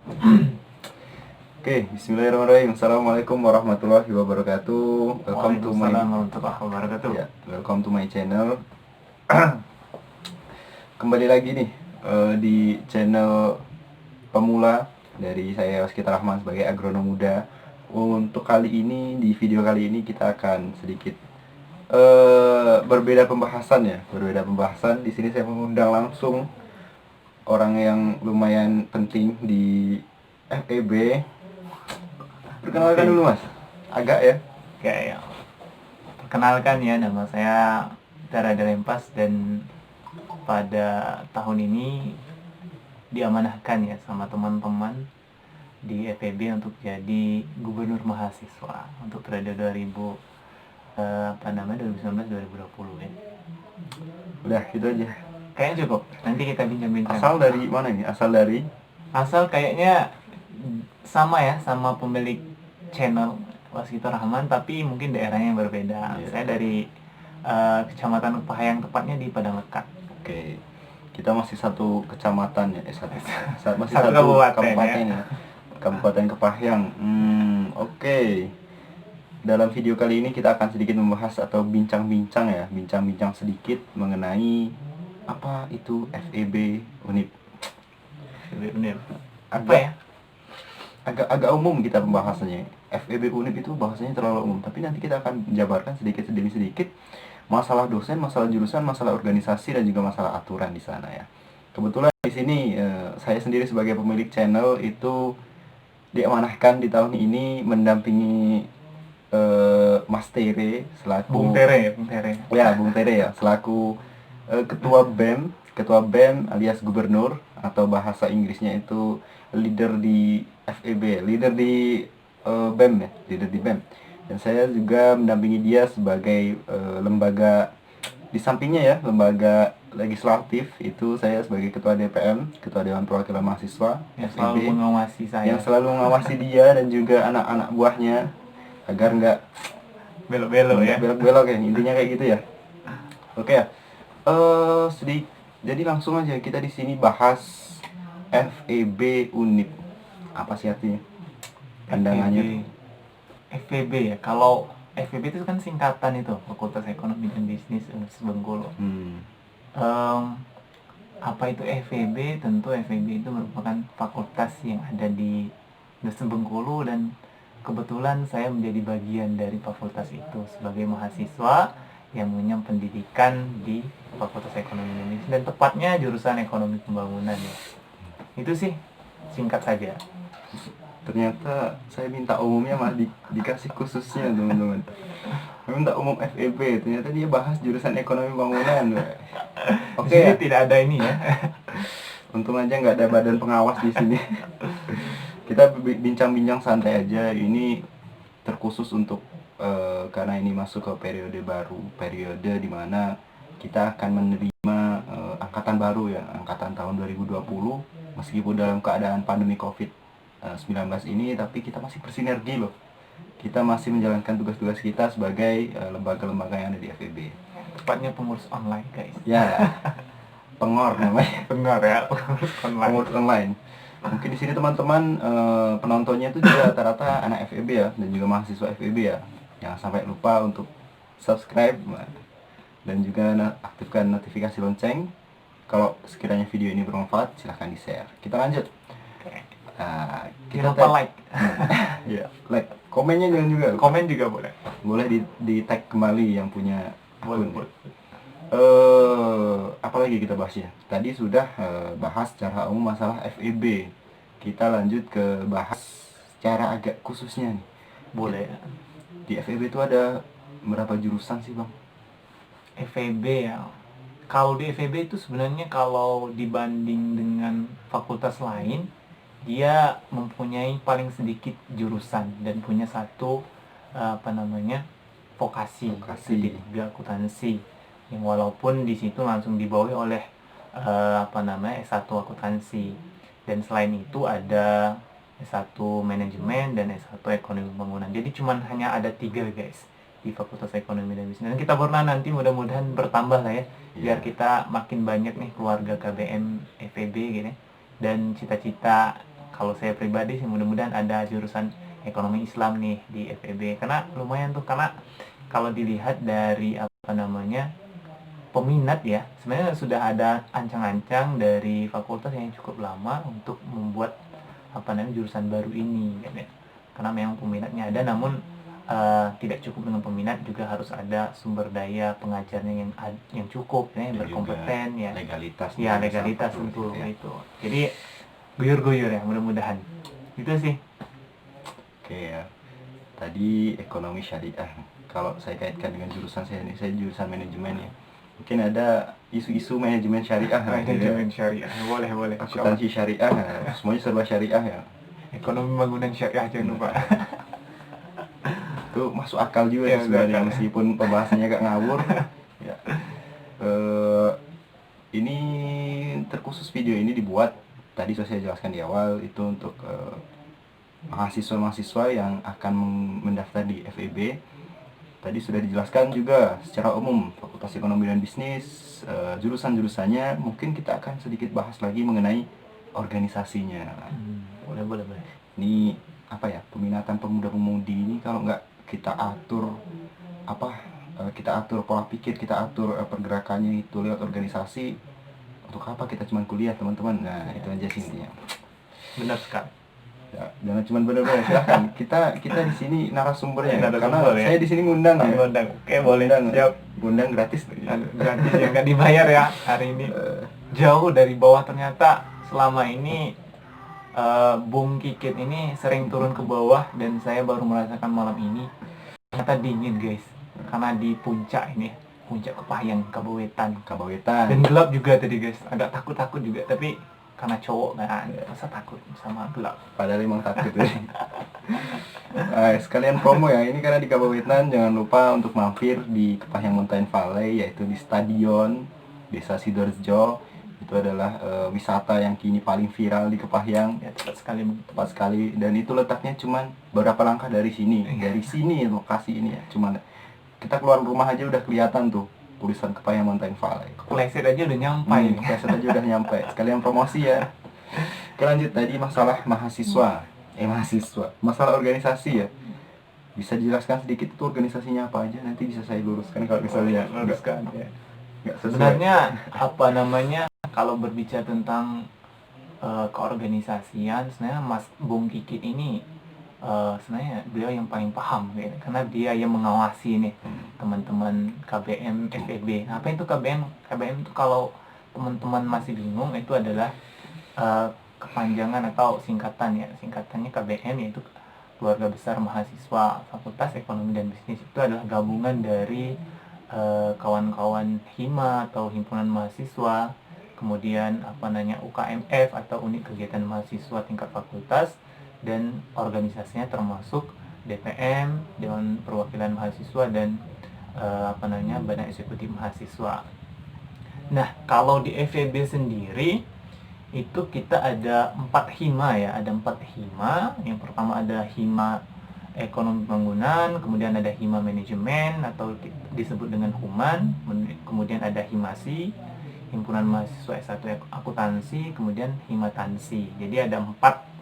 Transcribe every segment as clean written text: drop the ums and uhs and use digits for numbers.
Oke, bismillahirrahmanirrahim. Assalamualaikum warahmatullahi wabarakatuh. Waalaikumsalam warahmatullahi wabarakatuh. Welcome to my channel. Kembali lagi nih di channel pemula dari saya Waskita Rahman sebagai agronom muda. Untuk kali ini, di video kali ini kita akan sedikit berbeda pembahasan ya. Berbeda pembahasan. Di sini saya mengundang langsung orang yang lumayan penting di FEB. Perkenalkan dulu mas, agak ya. Oke, perkenalkan ya, nama saya Dara Rempas dan pada tahun ini diamanahkan ya sama teman-teman di FEB untuk jadi gubernur mahasiswa untuk periode 2019-2020 ya. Udah gitu aja. Kayaknya cukup. Nanti kita bincang-bincang. Asal dari mana ini? Asal kayaknya sama ya, sama pemilik channel Waskita Rahman, tapi mungkin daerahnya yang berbeda. Iya. Saya dari Kecamatan Pahayang, tepatnya di Padang Lekat. Oke. Kita masih satu kecamatan ya, masih Satu satu kabupaten ya. Kabupaten Kepahyang. Oke. Dalam video kali ini kita akan sedikit membahas atau bincang-bincang sedikit mengenai apa itu FEB Unip. Apa ya? Agak umum kita pembahasannya. FEB Unip itu bahasanya terlalu umum, tapi nanti kita akan menjabarkan sedikit demi sedikit masalah dosen, masalah jurusan, masalah organisasi dan juga masalah aturan di sana ya. Kebetulan di sini saya sendiri sebagai pemilik channel itu diamanahkan di tahun ini mendampingi Mas Tere selaku Bung Tere. Ya, Bung Tere ya, selaku ketua BEM alias gubernur, atau bahasa Inggrisnya itu leader di FEB, leader di BEM ya, leader di BEM. Dan saya juga mendampingi dia sebagai lembaga di sampingnya ya, lembaga legislatif itu saya sebagai ketua DPM, ketua Dewan Perwakilan Mahasiswa yang selalu FEB, mengawasi saya, yang selalu mengawasi dia dan juga anak-anak buahnya agar nggak belok-belok ya. Belok-belok ya, intinya kayak gitu ya. Oke ya. Jadi langsung aja kita di sini bahas FEB Unip. Apa sih artinya? Pandangannya. FEB ya. Kalau FEB itu kan singkatan itu, Fakultas Ekonomi dan Bisnis Universitas Bengkulu. Apa itu FEB? Tentu FEB itu merupakan fakultas yang ada di Universitas Bengkulu, dan kebetulan saya menjadi bagian dari fakultas itu sebagai mahasiswa yang mengenyam pendidikan di Fakultas Ekonomi Indonesia, dan tepatnya jurusan Ekonomi Pembangunan ya. Itu sih singkat saja. Ternyata saya minta umumnya malah dikasih khususnya teman-teman. Minta umum FEB, ternyata dia bahas jurusan Ekonomi Pembangunan. Oke ya? Tidak ada ini ya. Untung aja nggak ada badan pengawas di sini. Kita bincang-bincang santai aja. Ini terkhusus untuk karena ini masuk ke periode baru, periode dimana kita akan menerima angkatan baru ya, angkatan tahun 2020. Meskipun dalam keadaan pandemi COVID-19 ini, tapi kita masih bersinergi loh. Kita masih menjalankan tugas-tugas kita sebagai lembaga-lembaga yang ada di FEB. Tepatnya pengurus online guys. Ya, pengor namanya. Pengor ya, pengurus online. Mungkin di sini teman-teman penontonnya itu juga rata-rata anak FEB ya, dan juga mahasiswa FEB ya. Jangan sampai lupa untuk subscribe dan juga aktifkan notifikasi lonceng. Kalau sekiranya video ini bermanfaat, silahkan di-share. Kita lanjut. Kita like. Ya, like. Komennya jangan juga. Komen juga boleh. Boleh di tag kembali yang punya akun. Apalagi kita bahas ya. Tadi sudah bahas secara umum masalah FEB. Kita lanjut ke bahas secara agak khususnya nih. Boleh. Di FEB itu ada berapa jurusan sih bang? FEB ya. Kalau di FEB itu sebenarnya kalau dibanding dengan fakultas lain, dia mempunyai paling sedikit jurusan dan punya satu vokasi. Di akuntansi, yang walaupun di situ langsung dibawahi oleh S1 akuntansi, dan selain itu ada S1 manajemen dan S1 ekonomi pembangunan. Jadi hanya ada 3 guys di Fakultas Ekonomi dan Bisnis, dan kita pernah nanti mudah-mudahan bertambah lah ya, biar kita makin banyak nih keluarga KBM FEB gitu, dan cita-cita kalau saya pribadi sih mudah-mudahan ada jurusan ekonomi Islam nih di FEB, karena lumayan tuh, karena kalau dilihat dari apa namanya peminat ya, sebenarnya sudah ada ancang-ancang dari fakultas yang cukup lama untuk membuat apa namanya jurusan baru ini kan ya. Karena memang peminatnya ada, namun tidak cukup dengan peminat, juga harus ada sumber daya pengajarnya yang cukup ya, yang Dan berkompeten juga ya. legalitas Ya, juga legalitas sama tentu ya. itu. Jadi guyur-guyur ya, mudah-mudahan. Itu sih. Oke ya. Tadi ekonomi syariah. Kalau saya kaitkan dengan jurusan saya ini, saya jurusan manajemen ya. Mungkin ada isu-isu manajemen syariah. Manajemen syariah. Boleh. Akuntansi syariah, semuanya serba syariah ya. Ekonomi bangunan syariah jangan lupa. Itu masuk akal juga Ya, sih sebenarnya, akal. meskipun pembahasannya agak ngawur. Ya. Ini terkhusus video ini dibuat, tadi sudah saya jelaskan di awal, itu untuk mahasiswa-mahasiswa yang akan mendaftar di FEB. Tadi sudah dijelaskan juga secara umum Fakultas Ekonomi dan Bisnis, jurusan-jurusannya. Mungkin kita akan sedikit bahas lagi mengenai organisasinya. Boleh. Ini apa ya, peminatan pemuda-pemudi ini kalau nggak kita atur kita atur pola pikir, kita atur pergerakannya itu lewat organisasi, untuk apa kita cuma kuliah teman-teman. Nah itu aja sih intinya. Benar sekali. Ya, jangan cuma benar-benar, silahkan kita di sini narasumbernya, karena Narasumber, ya. saya di sini ngundang ya. Ngundang. Oke, boleh. Siap. Ngundang gratis. Gratis yang nggak dibayar ya hari ini. Jauh dari bawah, ternyata selama ini Bung Kikit ini sering turun ke bawah, dan saya baru merasakan malam ini ternyata dingin guys, karena di puncak ini, puncak Kepahyang Kabawetan, dan gelap juga tadi guys. Agak takut juga, tapi karena cowok kan, masa takut sama gelap. Padahal emang takut ya. Sekalian promo ya, ini karena di Kabawetan, jangan lupa untuk mampir di Kepahyang Mountain Valley, yaitu di Stadion Desa Sidoarjo. Itu adalah wisata yang kini paling viral di Kepahyang. Ya, tepat sekali. Dan itu letaknya cuman beberapa langkah dari sini. Dari sini lokasi ini ya, cuman kita keluar rumah aja udah kelihatan tuh tulisan Kepahyang Mountain Valley. Kepleset aja udah nyampai. Kepleset aja udah nyampe. Sekalian promosi ya. Oke, lanjut tadi masalah mahasiswa. Masalah organisasi ya. Bisa dijelaskan sedikit itu organisasinya apa aja? Nanti bisa saya luruskan kalau misalnya luruskan ya. Nggak sesuai. Sebenarnya apa namanya, kalau berbicara tentang keorganisasian, sebenarnya Mas Bung Kikit ini sebenarnya beliau yang paling paham ya, karena dia yang mengawasi nih teman-teman KBM FEB. Apa itu KBM? KBM itu kalau teman-teman masih bingung, itu adalah kepanjangan atau singkatannya KBM, yaitu Keluarga Besar Mahasiswa Fakultas Ekonomi dan Bisnis. Itu adalah gabungan dari kawan-kawan hima atau himpunan mahasiswa, kemudian UKMF atau unit kegiatan mahasiswa tingkat fakultas, dan organisasinya termasuk DPM, Dewan Perwakilan Mahasiswa, dan Badan Eksekutif Mahasiswa. Nah, kalau di FEB sendiri itu kita ada 4 hima ya, Yang pertama ada hima ekonomi bangunan, kemudian ada hima manajemen atau disebut dengan Human, kemudian ada himasi, himpunan mahasiswa S1 akuntansi, kemudian himatansi. Jadi ada 4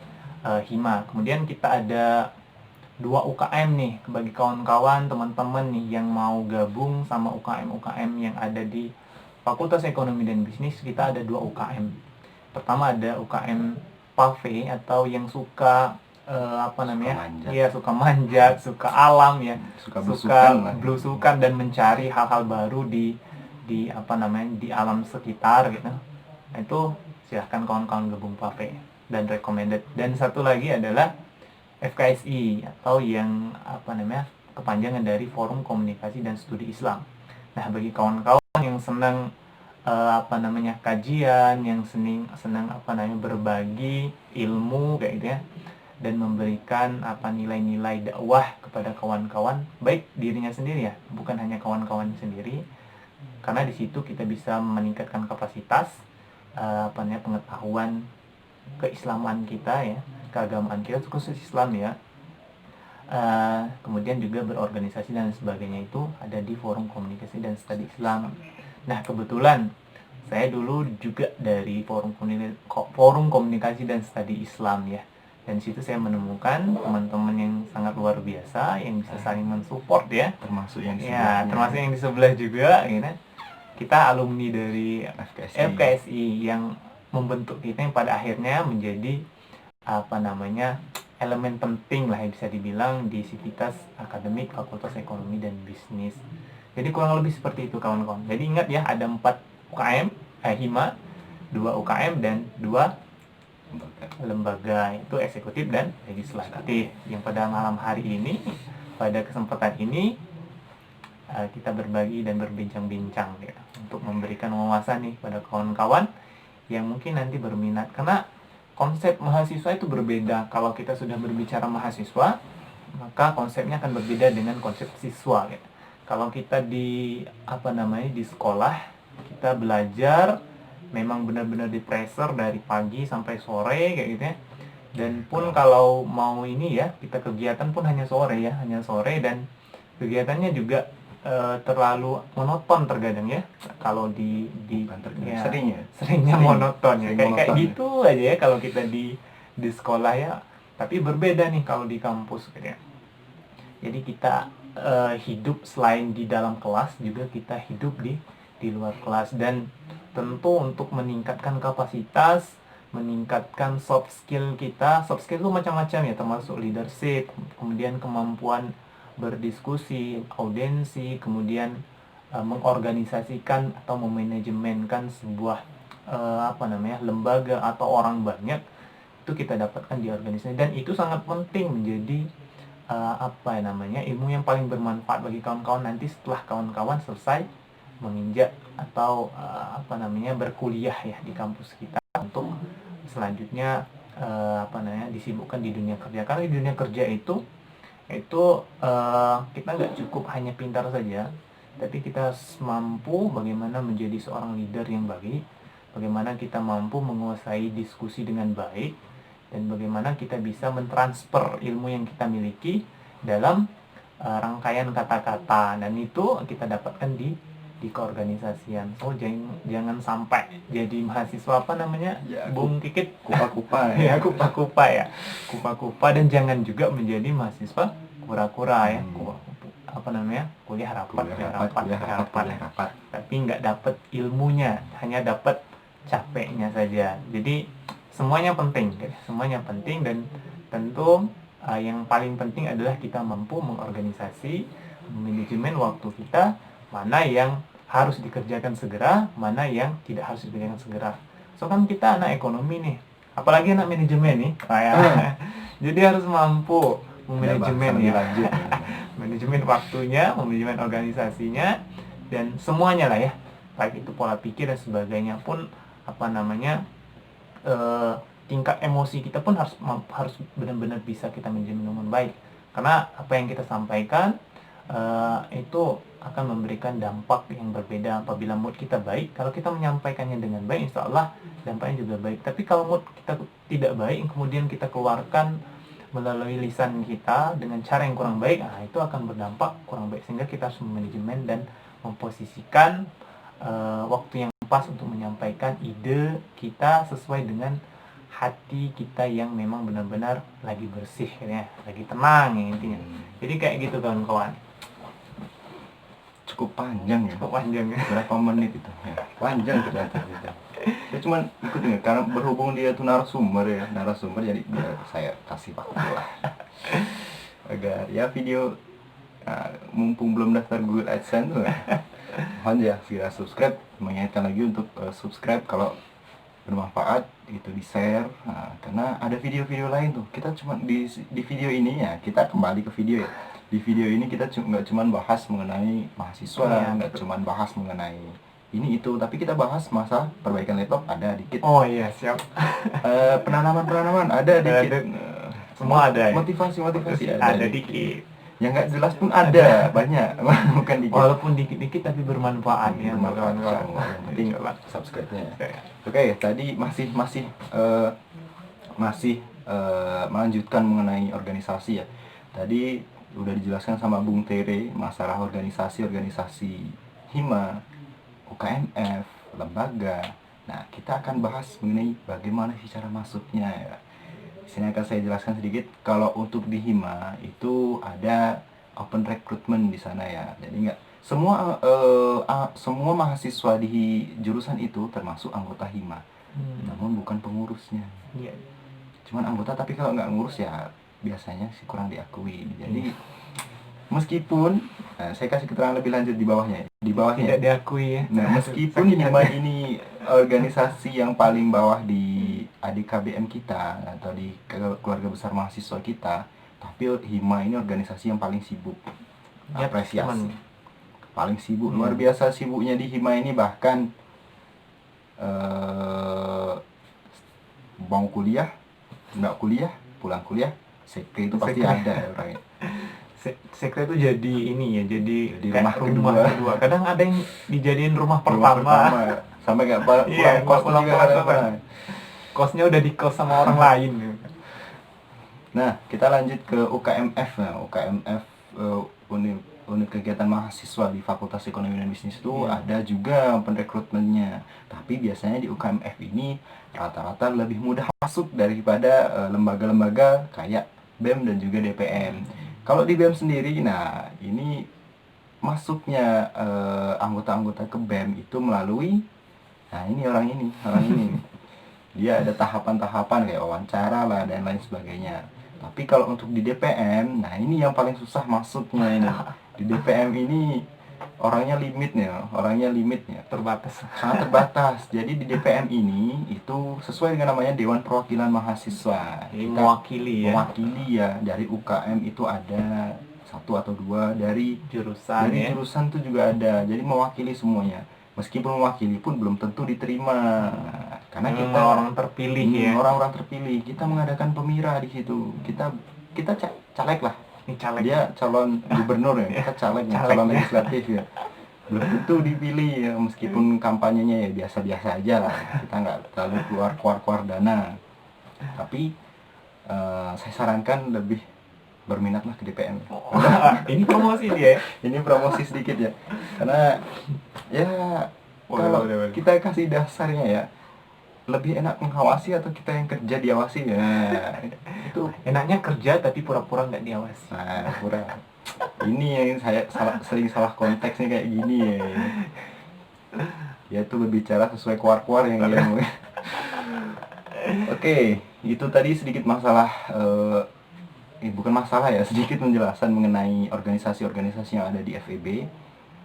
hima. Kemudian kita ada 2 UKM nih, bagi kawan-kawan teman-teman nih yang mau gabung sama UKM yang ada di Fakultas Ekonomi dan Bisnis. Kita ada 2 UKM. Pertama ada UKM PAVE atau yang suka suka manjat, suka alam ya, suka belusukan dan mencari hal-hal baru di alam sekitar gitu. Nah, itu silahkan kawan-kawan gabung PAVE dan recommended. Dan satu lagi adalah FKSI atau yang kepanjangan dari Forum Komunikasi dan Studi Islam. Nah, bagi kawan-kawan yang senang kajian, yang senang berbagi ilmu kayak gitu ya, dan memberikan nilai-nilai dakwah kepada kawan-kawan, baik dirinya sendiri ya, bukan hanya kawan-kawan sendiri, karena di situ kita bisa meningkatkan kapasitas pengetahuan keislaman kita ya, keagamaan kita khusus Islam ya. Kemudian juga berorganisasi dan sebagainya itu ada di Forum Komunikasi dan Studi Islam. Nah, kebetulan Saya dulu juga dari forum komunikasi dan studi Islam ya. Dan situ saya menemukan teman-teman yang sangat luar biasa yang bisa saling mensupport ya. Termasuk yang di Ya, sebelahnya. termasuk yang di sebelah juga, gitu. Kita alumni dari FKSI yang membentuk kita yang pada akhirnya menjadi elemen penting lah yang bisa dibilang di sivitas akademik Fakultas Ekonomi dan Bisnis. Jadi kurang lebih seperti itu kawan-kawan. Jadi ingat ya, ada 4 UKM, HIMA, 2 UKM dan 2 lembaga, itu eksekutif dan legislatif. Yang pada malam hari ini, pada kesempatan ini kita berbagi dan berbincang-bincang ya, untuk memberikan wawasan nih pada kawan-kawan yang mungkin nanti berminat, karena konsep mahasiswa itu berbeda. Kalau kita sudah berbicara mahasiswa, maka konsepnya akan berbeda dengan konsep siswa ya. Kalau kita di di sekolah, kita belajar memang benar-benar di pressure dari pagi sampai sore kayak gitu ya. Dan pun kalau mau ini ya, kita kegiatan pun hanya sore dan kegiatannya juga terlalu monoton terkadang ya. Kalau ya, seringnya monoton ya. Kayak gitu aja ya kalau kita di sekolah ya. Tapi berbeda nih kalau di kampus gitu ya. Jadi kita hidup selain di dalam kelas, juga kita hidup di luar kelas. Dan tentu untuk meningkatkan kapasitas, meningkatkan soft skill kita. Soft skill itu macam-macam ya, termasuk leadership, kemudian kemampuan berdiskusi, audiensi, kemudian mengorganisasikan atau memanajemenkan sebuah lembaga atau orang banyak, itu kita dapatkan di organisasi. Dan itu sangat penting menjadi ilmu yang paling bermanfaat bagi kawan-kawan nanti setelah kawan-kawan selesai menginjak atau berkuliah ya di kampus kita, untuk selanjutnya disibukkan di dunia kerja. Karena di dunia kerja itu kita nggak cukup hanya pintar saja, tapi kita mampu bagaimana menjadi seorang leader yang baik, bagaimana kita mampu menguasai diskusi dengan baik, dan bagaimana kita bisa mentransfer ilmu yang kita miliki dalam rangkaian kata-kata. Dan itu kita dapatkan di keorganisasian. So jangan sampai jadi mahasiswa Bung Kikit, kupa-kupa ya. kupa-kupa dan jangan juga menjadi mahasiswa kura-kura ya. Kuliah rapat, tapi nggak dapat ilmunya, hanya dapat capeknya saja. Jadi semuanya penting, dan tentu yang paling penting adalah kita mampu mengorganisasi, manajemen waktu kita, mana yang harus dikerjakan segera, mana yang tidak harus dikerjakan segera. So kan kita anak ekonomi nih, apalagi anak manajemen nih, jadi harus mampu memanajemen ya, manajemen waktunya, manajemen organisasinya, dan semuanya lah ya, baik itu pola pikir dan sebagainya pun tingkat emosi kita pun harus benar-benar bisa kita manajemen dengan baik. Karena apa yang kita sampaikan itu akan memberikan dampak yang berbeda. Apabila mood kita baik, kalau kita menyampaikannya dengan baik, insya Allah dampaknya juga baik. Tapi kalau mood kita tidak baik, kemudian kita keluarkan melalui lisan kita dengan cara yang kurang baik, itu akan berdampak kurang baik. Sehingga kita harus manajemen dan memposisikan waktu yang pas untuk menyampaikan ide kita sesuai dengan hati kita yang memang benar-benar lagi bersih ya, lagi tenang ya intinya. Jadi kayak gitu kawan-kawan. Cukup panjang ya. Berapa menit itu? Ya, panjang ternyata. Saya cuma ikutin karena berhubung dia tuh narasumber, jadi biar saya kasih waktu lah. Agar ya video mumpung belum daftar Google AdSense tuh, mohon ya segera subscribe. Mengingatkan lagi untuk subscribe kalau bermanfaat, itu di share. Karena ada video-video lain tuh, kita cuma di video ini ya, kita kembali ke video ya. Di video ini kita nggak cuma bahas mengenai mahasiswa, nggak cuma bahas mengenai ini itu, tapi kita bahas masa perbaikan laptop ada dikit. Oh iya, siap. penanaman ada dikit. Semua ada ya? Motivasi ada dikit. Yang nggak jelas pun ada banyak. Bukan dikit. Walaupun dikit-dikit tapi bermanfaat ya. Penting subscribe-nya. Oke, tadi masih melanjutkan mengenai organisasi ya. Tadi udah dijelaskan sama Bung Tere masalah organisasi HIMA, UKMF, lembaga. Nah, kita akan bahas mengenai bagaimana sih cara masuknya ya. Di sini akan saya jelaskan sedikit. Kalau untuk di Hima itu ada open recruitment di sana ya. Jadi nggak semua semua mahasiswa di jurusan itu termasuk anggota Hima, namun bukan pengurusnya. Iya. Cuman anggota, tapi kalau nggak ngurus ya biasanya sih kurang diakui. Jadi meskipun saya kasih keterangan lebih lanjut di bawahnya. Tidak diakui ya. Nah, meskipun Hima ini organisasi yang paling bawah di ADKBM kita atau di keluarga besar mahasiswa kita, tapi Hima ini organisasi yang paling sibuk. Ya, Apresiasi. Paling sibuk, luar biasa sibuknya di Hima ini, bahkan mau kuliah, nggak kuliah, pulang kuliah, sekre itu pasti ada orangnya. Sekre itu jadi ini ya, jadi rumah kedua. Kadang ada yang dijadiin rumah pertama. Sampai nggak pulang kos juga. Kosnya udah di kos sama orang lain. Nah, kita lanjut ke UKMF. Nah, UKMF unit kegiatan mahasiswa di Fakultas Ekonomi dan Bisnis itu ada juga perekrutmennya. Tapi biasanya di UKMF ini rata-rata lebih mudah masuk daripada lembaga-lembaga kayak BEM dan juga DPM. Kalau di BEM sendiri, nah ini masuknya anggota-anggota ke BEM itu melalui, nah ini orang ini dia ada tahapan-tahapan kayak wawancara lah dan lain sebagainya. Tapi kalau untuk di DPM, nah ini yang paling susah masuknya ini. Di DPM ini orangnya limitnya terbatas, sangat terbatas. Jadi di DPM ini itu sesuai dengan namanya Dewan Perwakilan Mahasiswa. Kita mewakili ya. Dari UKM itu ada 1 atau 2, dari jurusan tuh juga ada. Jadi mewakili semuanya. Meskipun mewakili pun belum tentu diterima. Karena kita orang terpilih orang-orang terpilih. Kita mengadakan pemira di situ. Kita caleg lah. Dia calon gubernur ya, kita calon legislatif ya. Belum tentu dipilih ya, meskipun kampanyenya ya biasa-biasa aja lah. Kita nggak terlalu keluar dana. Tapi saya sarankan lebih berminatlah ke DPM. Ini promosi dia. Ini promosi sedikit ya. Karena ya kalau kita kasih dasarnya ya, lebih enak mengawasi atau kita yang kerja diawasi ya. Itu enaknya kerja tapi pura-pura nggak diawasi. Nah, pura. Ini yang saya sering salah konteksnya kayak gini ya. Ya itu berbicara sesuai kuar-kuar yang dia mau. Oke, itu tadi sedikit masalah bukan masalah ya, sedikit penjelasan mengenai organisasi-organisasi yang ada di FEB.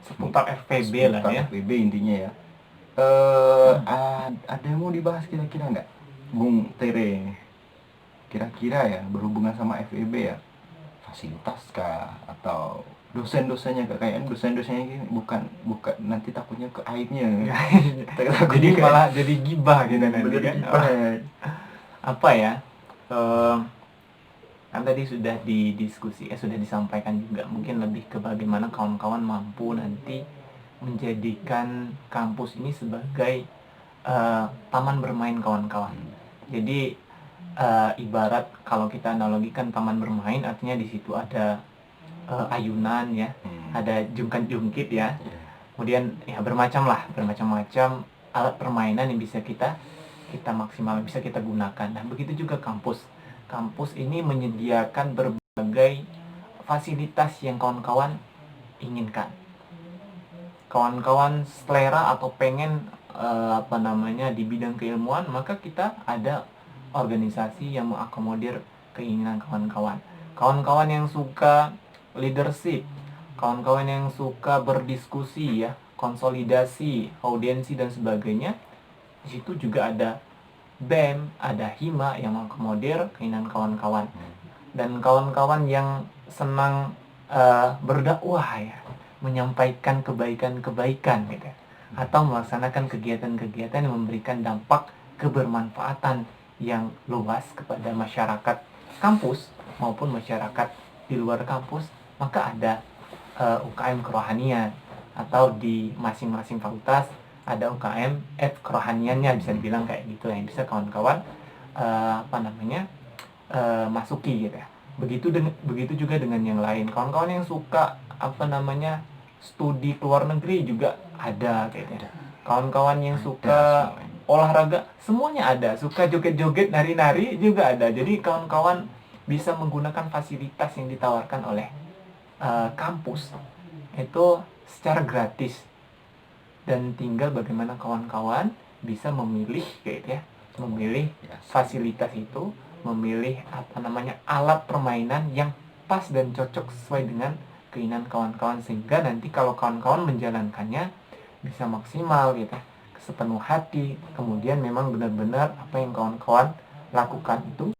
Seputar FEB lah ya. FEB intinya ya. Ada yang mau dibahas kira-kira nggak, Bung Tere? Kira-kira ya berhubungan sama FEB ya, fasilitas kah atau dosen-dosennya kayak dosen-dosennya gini, bukan nanti takutnya ke aibnya. Jadi malah jadi gibah gitu nanti kan. Apa ya? Kan tadi sudah didiskusi, sudah disampaikan juga, mungkin lebih ke bagaimana kawan-kawan mampu nanti menjadikan kampus ini sebagai taman bermain kawan-kawan. Jadi ibarat kalau kita analogikan taman bermain, artinya di situ ada ayunan ya, ada jungkat-jungkit ya. Kemudian ya bermacam-macam alat permainan yang bisa kita maksimal, bisa kita gunakan. Nah, begitu juga kampus. Kampus ini menyediakan berbagai fasilitas yang kawan-kawan inginkan. Kawan-kawan selera atau pengen di bidang keilmuan, maka kita ada organisasi yang mengakomodir keinginan kawan-kawan. Kawan-kawan yang suka leadership, kawan-kawan yang suka berdiskusi ya, konsolidasi, audiensi dan sebagainya, di situ juga ada BEM, ada Hima yang mengakomodir keinginan kawan-kawan. Dan kawan-kawan yang senang berdakwah ya, menyampaikan kebaikan-kebaikan gitu, atau melaksanakan kegiatan-kegiatan yang memberikan dampak kebermanfaatan yang luas kepada masyarakat kampus maupun masyarakat di luar kampus, maka ada UKM kerohanian, atau di masing-masing fakultas ada UKM kerohaniannya, bisa dibilang kayak gitu, yang bisa kawan-kawan masuki gitu ya. Begitu juga dengan yang lain. Kawan-kawan yang suka studi ke luar negeri juga ada kayaknya. Kawan-kawan yang Ada suka semuanya. olahraga, semuanya ada. Suka joget-joget, nari-nari juga ada. Jadi kawan-kawan bisa menggunakan fasilitas yang ditawarkan oleh kampus itu secara gratis. Dan tinggal bagaimana kawan-kawan bisa memilih gitu ya, memilih Ya, fasilitas itu, memilih alat permainan yang pas dan cocok sesuai dengan keinginan kawan-kawan, sehingga nanti kalau kawan-kawan menjalankannya bisa maksimal gitu ya, sepenuh hati. Kemudian memang benar-benar apa yang kawan-kawan lakukan itu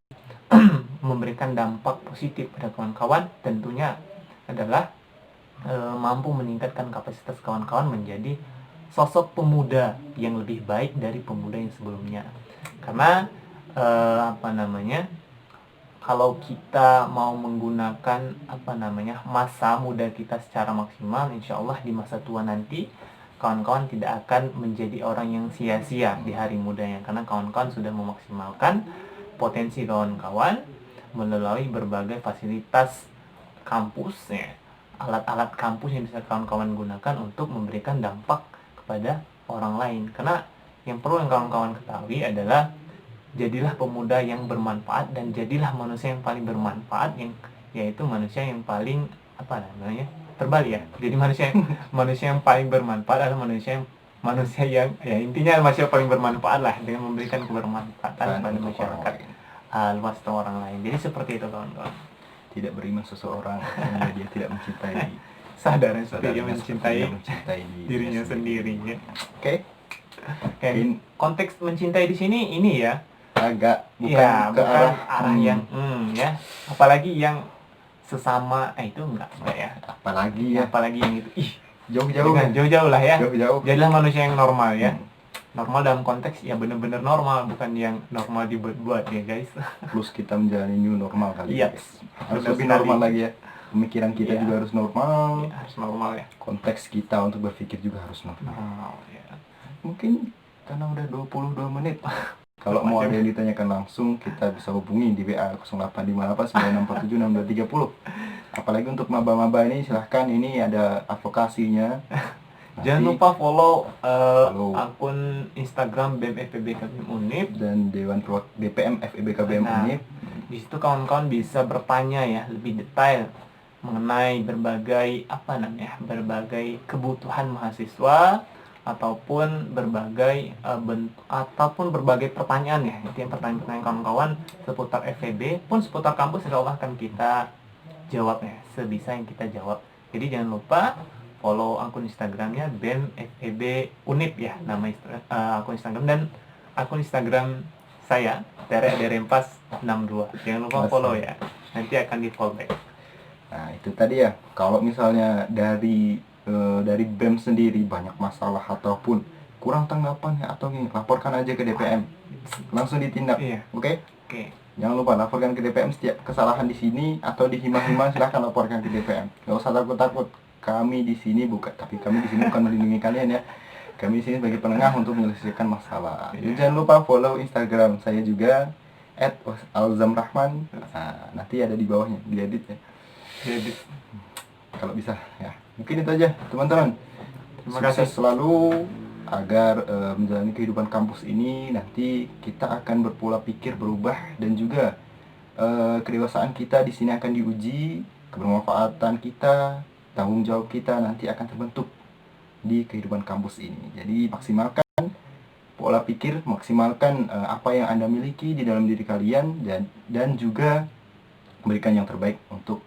memberikan dampak positif pada kawan-kawan, tentunya adalah mampu meningkatkan kapasitas kawan-kawan menjadi sosok pemuda yang lebih baik dari pemuda yang sebelumnya. Karena kalau kita mau menggunakan masa muda kita secara maksimal, insya Allah di masa tua nanti kawan-kawan tidak akan menjadi orang yang sia-sia di hari mudanya, karena kawan-kawan sudah memaksimalkan potensi kawan-kawan melalui berbagai fasilitas kampus ya, alat-alat kampus yang bisa kawan-kawan gunakan untuk memberikan dampak kepada orang lain. Karena yang perlu yang kawan-kawan ketahui adalah jadilah pemuda yang bermanfaat dan jadilah manusia yang paling bermanfaat, yaitu manusia yang paling terbalik ya. Jadi manusia yang paling bermanfaat adalah manusia yang ya intinya manusia paling bermanfaat lah, dengan memberikan kebermanfaatan kepada masyarakat luas atau orang lain. Jadi seperti itu kawan-kawan. Tidak beriman seseorang sehingga dia tidak mencintai Sadar dia mencintai dirinya sendiri ya. Oke. Konteks mencintai di sini ini ya Agak bukan ke arah yang ya, apalagi yang sesama itu enggak ya, apalagi yang itu jauh-jauh lah ya. Jadilah manusia yang normal ya. Normal dalam konteks ya benar-benar normal, bukan yang normal dibuat-buat ya guys. Plus kita menjalani new normal kali ya. Harus lebih sekali. normal lagi ya. Pemikiran kita juga harus normal. Ya, harus normal ya. Konteks kita untuk berpikir juga harus normal. Ya. Mungkin karena udah 22 menit. Kalau mau ada yang ditanyakan langsung, kita bisa hubungi di WA 0858 9647 6230. Apalagi untuk maba-maba ini silahkan, ini ada advokasinya. Jangan lupa follow akun Instagram BEM FEBK BEM Unip dan Dewan BPM FEBK BEM Unip. Di situ kawan-kawan bisa bertanya ya lebih detail mengenai berbagai berbagai kebutuhan mahasiswa ataupun berbagai berbagai pertanyaan ya. Itu yang pertanyaan kawan-kawan seputar FEB pun seputar kampus, insya Allah akan kita jawab ya sebisa yang kita jawab. Jadi jangan lupa follow akun Instagramnya BEM FEB Unip ya, nama akun Instagram, dan akun Instagram saya Derempas 62. Jangan lupa follow ya, nanti akan di follow back. Nah itu tadi ya, kalau misalnya dari BEM sendiri banyak masalah ataupun kurang tanggapan ya, atau laporkan aja ke DPM, langsung ditindak. Oke? Jangan lupa laporkan ke DPM setiap kesalahan di sini atau di hima-hima, silahkan laporkan ke DPM. Gak usah takut-takut. Kami di sini bukan melindungi kalian ya. Kami di sini sebagai penengah untuk menyelesaikan masalah. Jadi jangan lupa follow Instagram saya juga @alzamrahman. Nah, nanti ada di bawahnya, diedit ya. Kalau bisa ya. Mungkin itu aja teman-teman. Terima kasih selalu agar menjalani kehidupan kampus ini nanti kita akan berpola pikir berubah, dan juga kedewasaan kita di sini akan diuji, kebermanfaatan kita, tanggung jawab kita nanti akan terbentuk di kehidupan kampus ini. Jadi maksimalkan pola pikir, maksimalkan apa yang Anda miliki di dalam diri kalian, dan juga memberikan yang terbaik untuk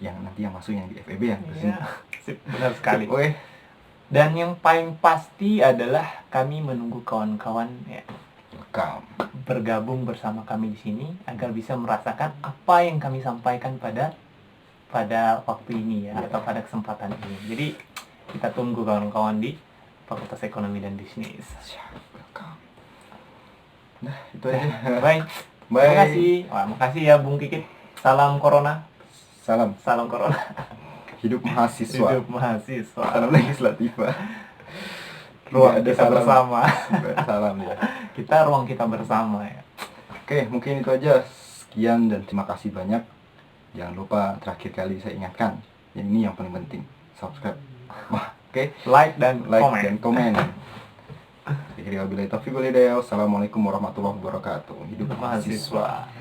yang nanti yang masuk yang di FEB yang kesini. Benar sekali. Dan yang paling pasti adalah kami menunggu kawan-kawan ya bergabung bersama kami di sini agar bisa merasakan apa yang kami sampaikan pada waktu ini ya, atau pada kesempatan ini. Jadi kita tunggu kawan-kawan di Fakultas Ekonomi dan Bisnis. Nah, itu aja. Bye. Terima kasih. Makasih ya Bung Kikit. Salam Corona. Salam Corona. Hidup mahasiswa. Salam legislativa. Ruang kita bersama. Salam ya. Kita ruang kita bersama ya. Oke, mungkin itu aja. Sekian dan terima kasih banyak. Jangan lupa terakhir kali saya ingatkan, ini yang paling penting, subscribe. Oke. Like dan komen. Wabillahi taufiq wal hidayah. Wassalamualaikum warahmatullahi wabarakatuh. Hidup mahasiswa.